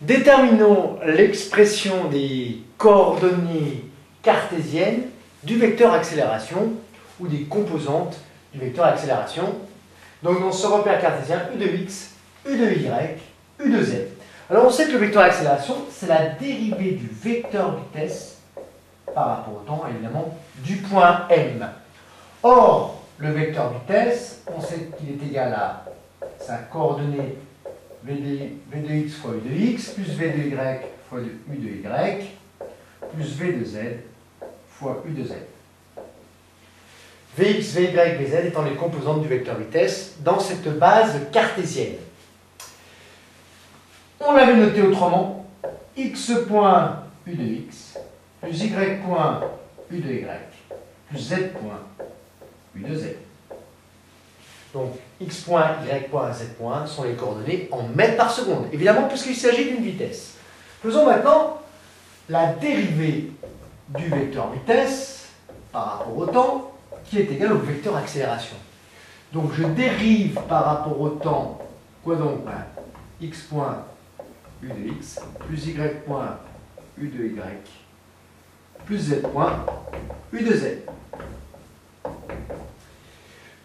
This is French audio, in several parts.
Déterminons l'expression des coordonnées cartésiennes du vecteur accélération ou des composantes du vecteur accélération. Donc dans ce repère cartésien, U de x, U de y, U de z. Alors on sait que le vecteur accélération, c'est la dérivée du vecteur vitesse par rapport au temps, évidemment, du point M. Or, le vecteur vitesse, on sait qu'il est égal à sa coordonnée v de x fois u de x, plus v de y fois u de y, plus v de z fois u de z. Vx, vy, vz étant les composantes du vecteur vitesse dans cette base cartésienne. On l'avait noté autrement, x point u de x, plus y point u de y, plus z point u de z. Donc, x point, y point, z point sont les coordonnées en mètres par seconde. Évidemment, puisqu'il s'agit d'une vitesse. Faisons maintenant la dérivée du vecteur vitesse par rapport au temps, qui est égal au vecteur accélération. Donc, je dérive par rapport au temps, quoi donc? X point u de x, plus y point u de y, plus z point u de z.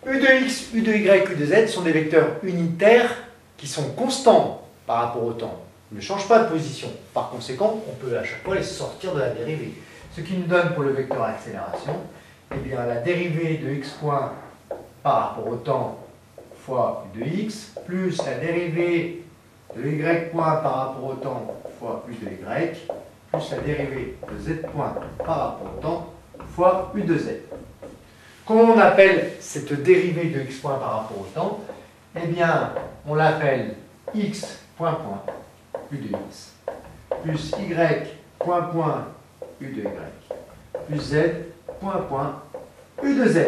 U de x, U de y, U de z sont des vecteurs unitaires qui sont constants par rapport au temps. Ils ne changent pas de position. Par conséquent, on peut à chaque fois les sortir de la dérivée. Ce qui nous donne pour le vecteur accélération, eh bien, la dérivée de x point par rapport au temps fois U de x, plus la dérivée de y point par rapport au temps fois U de y, plus la dérivée de z point par rapport au temps fois U de z. Comment on appelle cette dérivée de x point par rapport au temps? Eh bien, on l'appelle x point point u de x, plus y point point u de y, plus z point point u de z.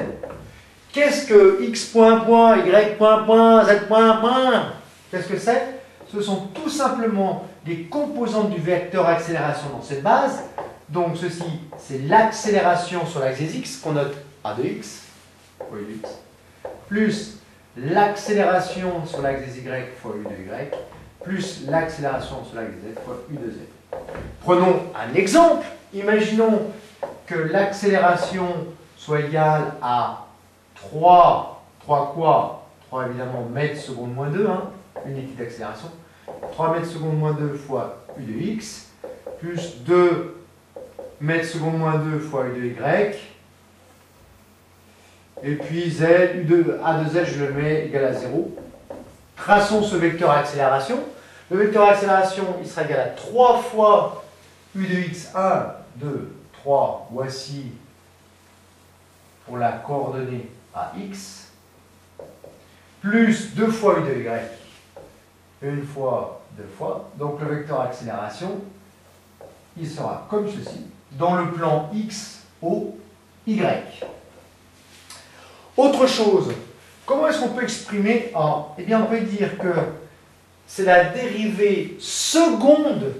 Qu'est-ce que x point point, y point point, z point point? Qu'est-ce que c'est? Ce sont tout simplement des composantes du vecteur accélération dans cette base. Donc ceci, c'est l'accélération sur l'axe des x qu'on note a de x fois u de x, plus l'accélération sur l'axe des y fois u de y, plus l'accélération sur l'axe des z fois u de z. Prenons un exemple. Imaginons que l'accélération soit égale à 3 quoi? 3 évidemment mètres seconde moins 2, hein, unité d'accélération. 3 mètres seconde moins 2 fois u de x, plus 2 mètres seconde moins 2 fois u de y, et puis z, a de z, je le mets égal à 0. Traçons ce vecteur accélération. Le vecteur accélération, il sera égal à 3 fois u de x, 1, 2, 3, voici pour la coordonnée à x, plus 2 fois u de y, une fois, deux fois. Donc le vecteur accélération, il sera comme ceci, dans le plan x, O, y. Autre chose, comment est-ce qu'on peut exprimer A? Eh bien, on peut dire que c'est la dérivée seconde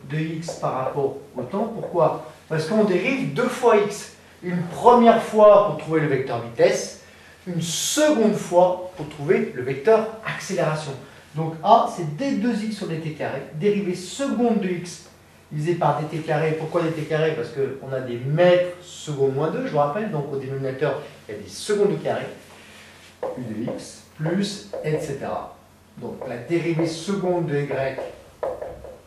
de x par rapport au temps. Pourquoi? Parce qu'on dérive 2 fois x. Une première fois pour trouver le vecteur vitesse, une seconde fois pour trouver le vecteur accélération. Donc A, c'est d2x sur dt carré, dérivée seconde de x divisé par dt carré. Pourquoi dt carré? Parce qu'on a des mètres seconde moins 2, je vous rappelle, donc au dénominateur, il y a des secondes au carré, u de x, plus, etc. Donc la dérivée seconde de y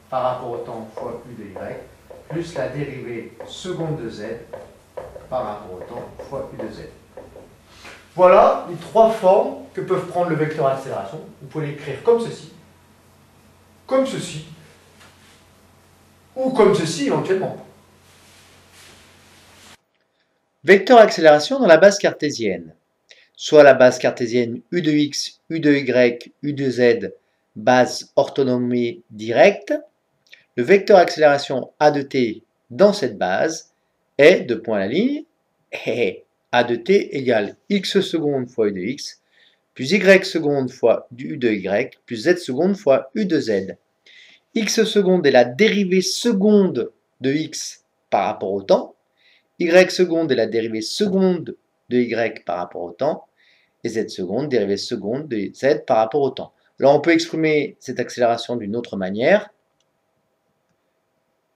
par rapport au temps fois u de y, plus la dérivée seconde de z par rapport au temps fois u de z. Voilà les trois formes que peuvent prendre le vecteur accélération. Vous pouvez l'écrire comme ceci, ou comme ceci éventuellement. Vecteur accélération dans la base cartésienne. Soit la base cartésienne u de x, u de y, u de z, base orthonormée directe. Le vecteur accélération a de t dans cette base est, de point à la ligne, a de t égale x seconde fois u de x, plus y seconde fois u de y, plus z seconde fois u de z. X seconde est la dérivée seconde de x par rapport au temps, y seconde est la dérivée seconde de y par rapport au temps, et z seconde, dérivée seconde de z par rapport au temps. Alors, on peut exprimer cette accélération d'une autre manière.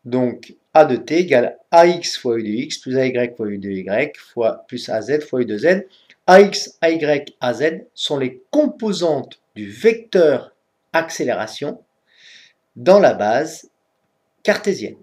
Donc, A de t égale AX fois U de X plus AY fois U de Y fois plus AZ fois U de Z. AX, AY, AZ sont les composantes du vecteur accélération dans la base cartésienne.